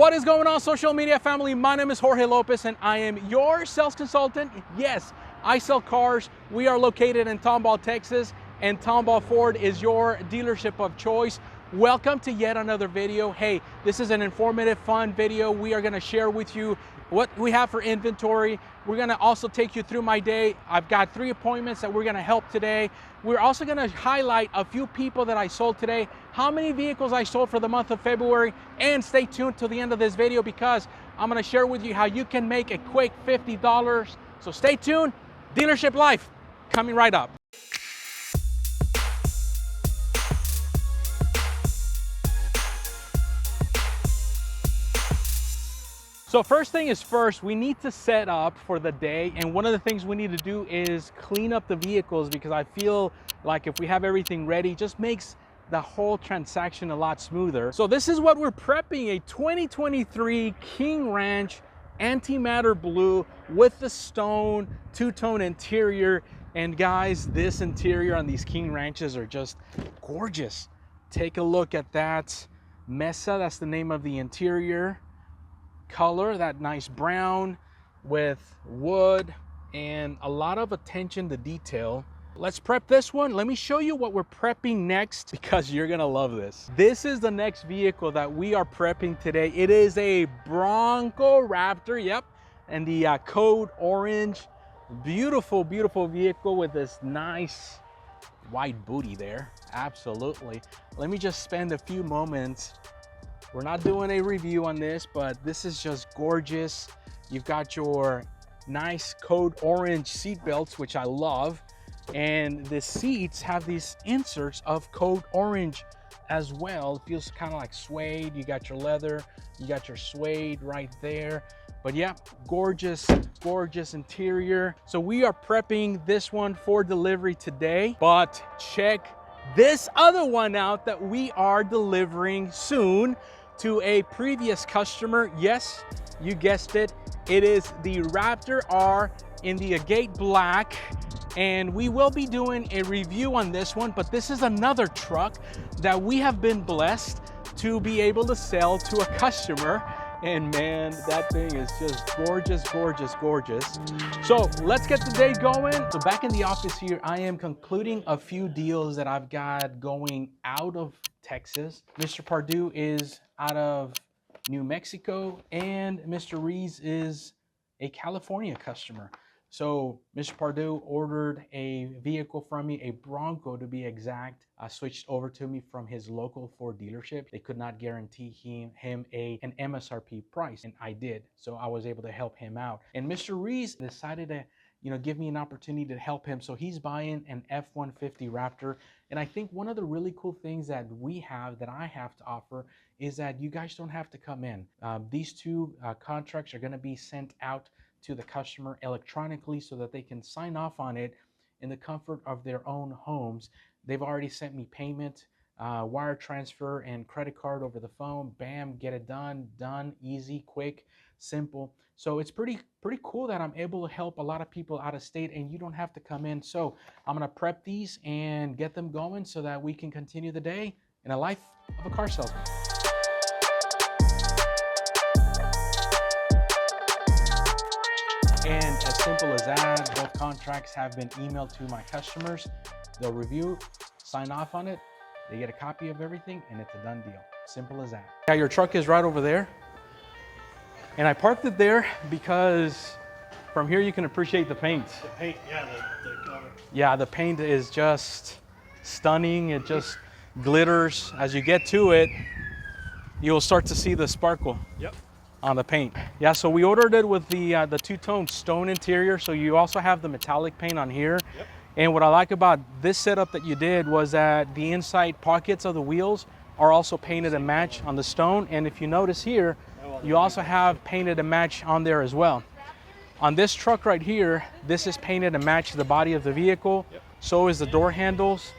What is going on, social media family? My name is Jorge Lopez and I am your sales consultant. Yes, I sell cars. We are located in Tomball, Texas, and Tomball Ford is your dealership of choice. Welcome to yet another video. Hey, this is an informative, fun video. We are gonna share with you what we have for inventory. We're gonna also take you through my day. I've got 3 appointments that we're gonna help today. We're also gonna highlight a few people that I sold today, how many vehicles I sold for the month of February, and stay tuned till the end of this video because I'm gonna share with you how you can make a quick $50. So stay tuned. Dealership Life coming right up. So first thing is first, we need to set up for the day. And one of the things we need to do is clean up the vehicles because I feel like if we have everything ready, it just makes the whole transaction a lot smoother. So this is what we're prepping, a 2023 King Ranch antimatter blue with the stone two-tone interior. And guys, this interior on these King Ranches are just gorgeous. Take a look at that. Mesa, that's the name of the interior. Color, that nice brown with wood and a lot of attention to detail. Let's prep this one. Let me show you what we're prepping next because you're gonna love this. This is the next vehicle that we are prepping today. It is a Bronco Raptor, yep, and the code orange. Beautiful, beautiful vehicle with this nice wide booty there. Absolutely. Let me just spend a few moments. We're not doing a review on this, but this is just gorgeous. You've got your nice code orange seat belts, which I love. And the seats have these inserts of code orange as well. It feels kind of like suede. You got your leather, you got your suede right there. But yeah, gorgeous, gorgeous interior. So we are prepping this one for delivery today, but check this other one out that we are delivering soon to a previous customer. Yes, you guessed it. It is the Raptor R in the agate black. And we will be doing a review on this one, but this is another truck that we have been blessed to be able to sell to a customer. And man, that thing is just gorgeous, gorgeous, gorgeous. So let's get the day going. So back in the office here, I am concluding a few deals that I've got going out of Texas. Mr. Pardue is out of New Mexico and Mr. Rees is a California customer. So Mr. Pardue ordered a vehicle from me, a Bronco to be exact, switched over to me from his local Ford dealership. They could not guarantee him an MSRP price, and I did. So I was able to help him out. And Mr. Rees decided to give me an opportunity to help him. So he's buying an F-150 Raptor. And I think one of the really cool things that I have to offer is that you guys don't have to come in. These two contracts are gonna be sent out to the customer electronically so that they can sign off on it in the comfort of their own homes. They've already sent me payment, wire transfer and credit card over the phone. Bam, get it done, easy, quick, simple. So it's pretty cool that I'm able to help a lot of people out of state and you don't have to come in. So I'm gonna prep these and get them going so that we can continue the day in a life of a car salesman. And as simple as that, both contracts have been emailed to my customers. They'll review, sign off on it, they get a copy of everything, and it's a done deal. Simple as that. Yeah, your truck is right over there. And I parked it there because from here you can appreciate the paint. The paint, yeah, the color. Yeah, the paint is just stunning. It just glitters. As you get to it, you'll start to see the sparkle. Yep. On the paint. Yeah, so we ordered it with the two-tone stone interior, so you also have the metallic paint on here. Yep. And what I like about this setup that you did was that the inside pockets of the wheels are also painted and match on the stone. And if you notice here, you also have painted and match on there as well. On this truck right here, this is painted and matched the body of the vehicle. Yep. So is the door handles.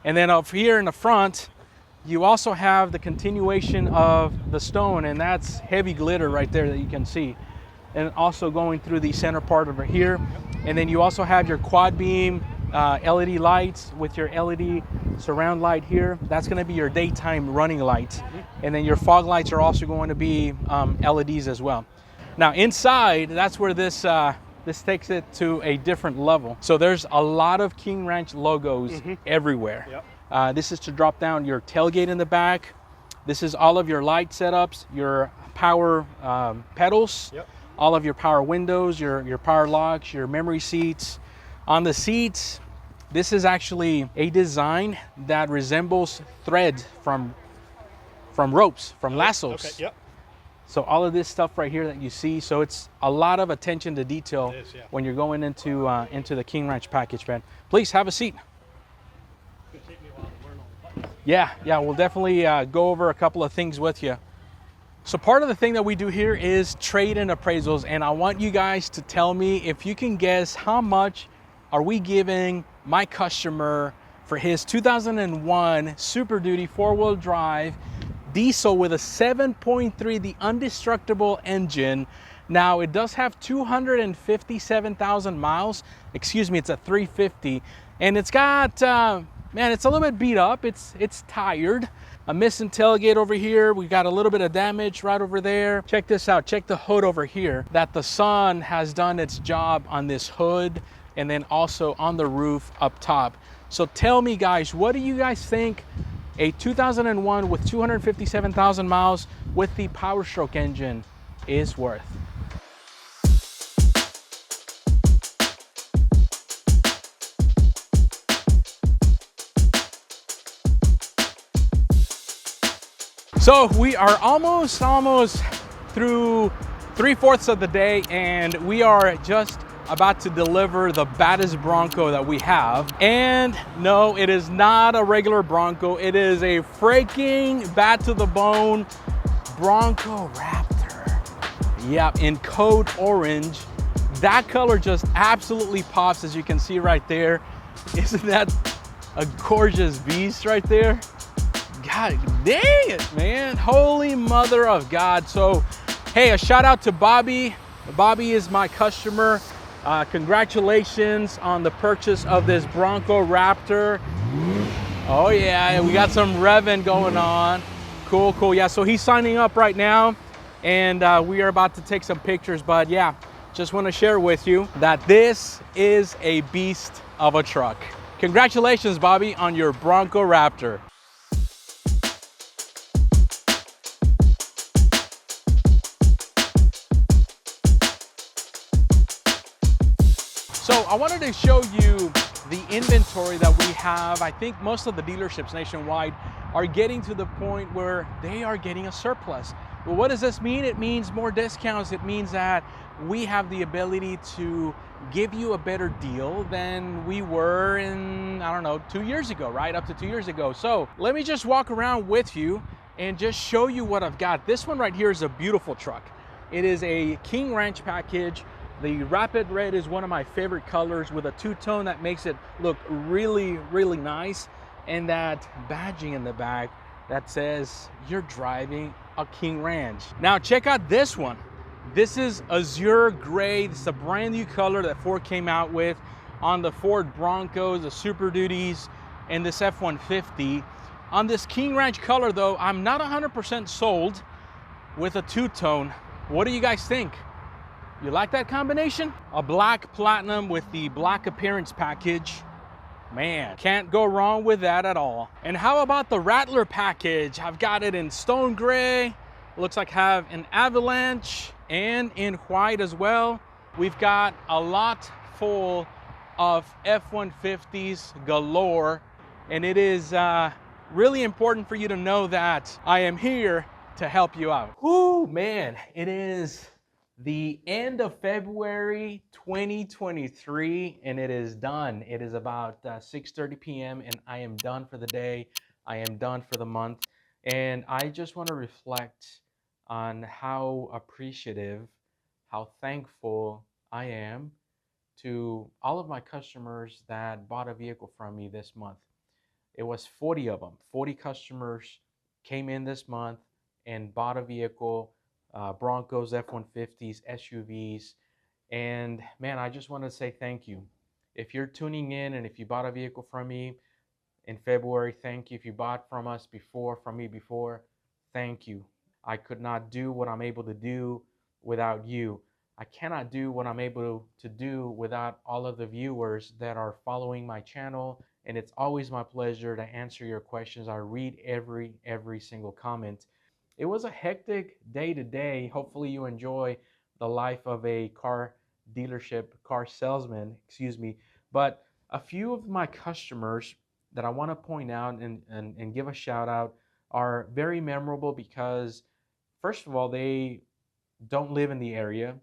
And then up here in the front, you also have the continuation of the stone, and that's heavy glitter right there that you can see. And also going through the center part over here. And then you also have your quad beam LED lights with your LED surround light here. That's going to be your daytime running lights. And then your fog lights are also going to be LEDs as well. Now inside, that's where this this takes it to a different level. So there's a lot of King Ranch logos everywhere. Yep. This is to drop down your tailgate in the back. This is all of your light setups, your power pedals, Yep. all of your power windows, your power locks, your memory seats. On the seats, this is actually a design that resembles threads from ropes, from lassos. Okay. Yep. So all of this stuff right here that you see, so it's a lot of attention to detail It is, yeah. when you're going into the King Ranch package, man. Please have a seat. It's gonna take me a while to learn all the buttons. Yeah, we'll definitely go over a couple of things with you. So part of the thing that we do here is trade-in appraisals, and I want you guys to tell me if you can guess how much are we giving my customer for his 2001 Super Duty four-wheel drive diesel with a 7.3, the indestructible engine. Now it does have 257,000 miles. Excuse me, it's a 350, and it's got man, it's a little bit beat up. It's tired. A missing tailgate over here. We got a little bit of damage right over there. Check this out. Check the hood over here. That the sun has done its job on this hood, and then also on the roof up top. So tell me, guys, what do you guys think a 2001 with 257,000 miles with the Power Stroke engine is worth? So we are almost through 3/4 of the day, and we are just about to deliver the baddest Bronco that we have. And no, it is not a regular Bronco. It is a freaking bad to the bone Bronco Raptor. Yep, in code orange. That color just absolutely pops, as you can see right there. Isn't that a gorgeous beast right there? God dang it, man. Holy mother of God. So, hey, a shout out to Bobby. Bobby is my customer. Congratulations on the purchase of this Bronco Raptor. Oh yeah, we got some revving going on. Cool, cool. Yeah, so he's signing up right now, and we are about to take some pictures. But yeah, just want to share with you that this is a beast of a truck. Congratulations, Bobby, on your Bronco Raptor. So I wanted to show you the inventory that we have. I think most of the dealerships nationwide are getting to the point where they are getting a surplus. Well, what does this mean? It means more discounts. It means that we have the ability to give you a better deal than we were in, I don't know, 2 years ago, right? Up to 2 years ago. So let me just walk around with you and just show you what I've got. This one right here is a beautiful truck. It is a King Ranch package. The Rapid Red is one of my favorite colors, with a two-tone that makes it look really, really nice. And that badging in the back that says you're driving a King Ranch. Now check out this one. This is Azure Gray. This is a brand new color that Ford came out with on the Ford Broncos, the Super Duties, and this F-150. On this King Ranch color though, I'm not 100% sold with a two-tone. What do you guys think? You like that combination? A black platinum with the black appearance package. Man, can't go wrong with that at all. And how about the Rattler package? I've got it in stone gray. Looks like I have an avalanche, and in white as well. We've got a lot full of F-150s galore, and it is really important for you to know that I am here to help you out. Whoo, man, it is the end of February 2023, and it is done. It is about 6:30 p.m. and I am done for the day. I am done for the month. And I just want to reflect on how appreciative, how thankful I am to all of my customers that bought a vehicle from me this month. It was 40 of them. 40 customers came in this month and bought a vehicle. Broncos, F-150s, SUVs, and man, I just want to say thank you. If you're tuning in and if you bought a vehicle from me in February, thank you. If you bought from us before, from me before, thank you. I could not do what I'm able to do without you. I cannot do what I'm able to do without all of the viewers that are following my channel. And it's always my pleasure to answer your questions. I read every single comment. It was a hectic day today. Hopefully you enjoy the life of a car dealership, car salesman, excuse me. But a few of my customers that I want to point out and give a shout out are very memorable because, first of all, they don't live in the area,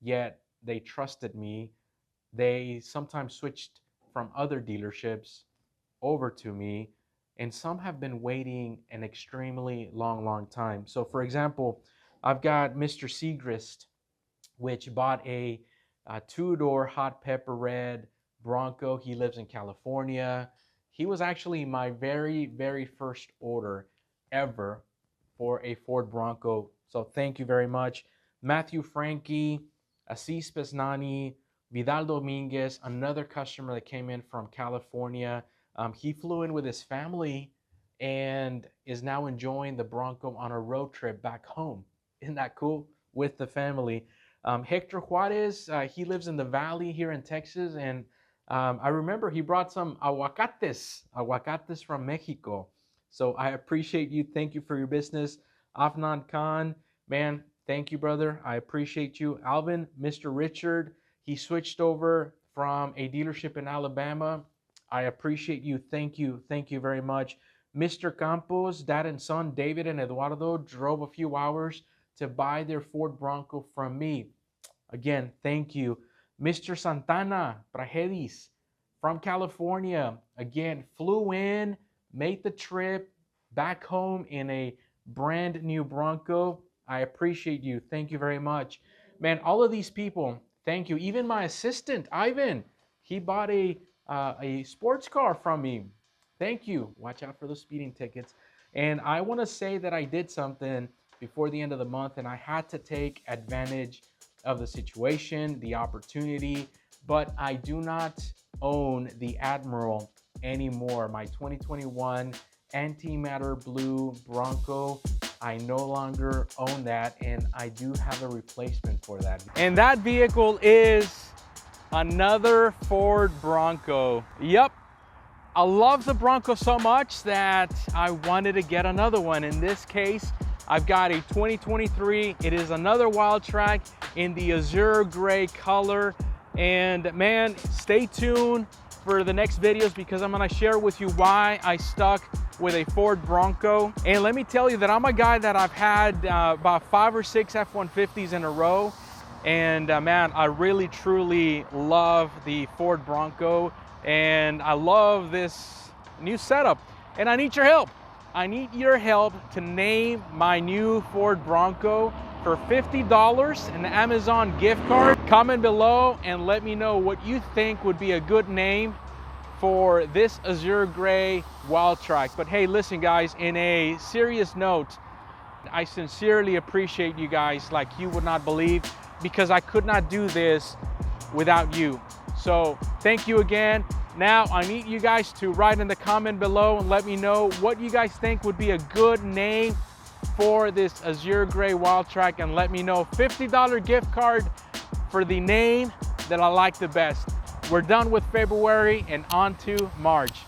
yet they trusted me. They sometimes switched from other dealerships over to me, and some have been waiting an extremely long time. So for example, I've got Mr. Segrist, which bought a two-door hot pepper red Bronco. He lives in California. He was actually my very first order ever for a Ford Bronco. So thank you very much. Matthew Frankie, Assis Pesnani, Vidal Dominguez, another customer that came in from California. He flew in with his family and is now enjoying the Bronco on a road trip back home. Isn't that cool? With the family. Hector Juarez, he lives in the Valley here in Texas, and I remember he brought some aguacates from Mexico. So I appreciate you. Thank you for your business. Afnan Khan, man, thank you, brother. I appreciate you. Alvin, Mr. Richard, he switched over from a dealership in Alabama. I appreciate you. Thank you. Thank you very much. Mr. Campos, dad and son, David and Eduardo, drove a few hours to buy their Ford Bronco from me. Again, thank you. Mr. Santana Prajedis from California, again, flew in, made the trip back home in a brand new Bronco. I appreciate you. Thank you very much. Man, all of these people, thank you. Even my assistant, Ivan, he bought a sports car from me. Thank you. Watch out for those speeding tickets. And I want to say that I did something before the end of the month, and I had to take advantage of the situation, the opportunity, but I do not own the Admiral anymore. My 2021 antimatter blue Bronco, I no longer own that, and I do have a replacement for that. And that vehicle is another Ford Bronco. Yep. I love the Bronco so much that I wanted to get another one. In this case, I've got a 2023. It is another Wildtrak in the azure gray color. And man, stay tuned for the next videos because I'm gonna share with you why I stuck with a Ford Bronco. And let me tell you that I'm a guy that I've had about 5 or 6 F-150s in a row. And man, I really truly love the Ford Bronco. And I love this new setup. And I need your help. I need your help to name my new Ford Bronco for $50, an Amazon gift card. Comment below and let me know what you think would be a good name for this azure gray Wildtrak. But hey, listen guys, in a serious note, I sincerely appreciate you guys like you would not believe, because I could not do this without you. So thank you again. Now I need you guys to write in the comment below and let me know what you guys think would be a good name for this azure gray Wildtrak, and let me know $50 gift card for the name that I like the best. We're done with February and on to March.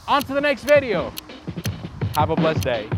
On to the next video. Have a blessed day.